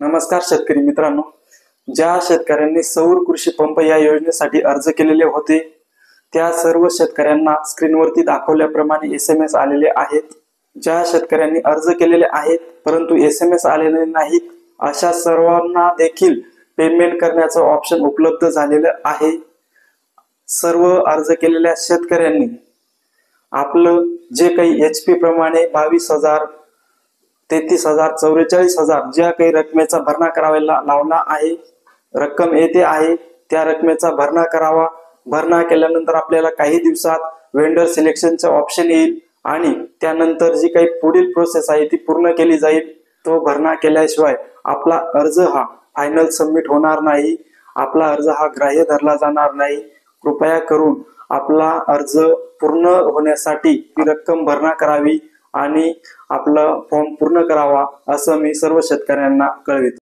नमस्कार शेतकरी मित्रांनो, ज्या शेतकऱ्यांनी सौर कृषी पंप या योजनेसाठी अर्ज केलेले होते त्या सर्व शेतकऱ्यांना स्क्रीनवरती दाखवल्याप्रमाणे SMS आलेले आहेत। ज्या शेतकऱ्यांनी अर्ज केलेले आहेत परंतु SMS आलेले नाहीत अशा सर्वांना देखील पेमेंट करण्याचं ऑप्शन उपलब्ध झालेलं आहे। सर्व अर्ज केलेल्या शेतकऱ्यांनी आपलं जे काही HP प्रमाणे 22,000 33,000 44,000 ज्या काही रकमेचा भरणा करायला लावला आहे, रक्कम येते आहे त्या रकमेचा भरणा करावा। भरणा केल्यानंतर आपल्याला काही दिवसात वेंडर सिलेक्शनचा ऑप्शन येईल आणि त्यानंतर जी काही पुढील प्रोसेस आहे ती पूर्ण केली जाईल। तो भरणा केल्याशिवाय आपला अर्ज हा फायनल सबमिट होणार नाही, आपला अर्ज हा ग्राह्य धरला जाणार नाही। कृपया करून आपला अर्ज पूर्ण होण्यासाठी ती रक्कम भरणा करावी आणि आपला फॉर्म पूर्ण करावा असं मी सर्व शेतकऱ्यांना कळवितो।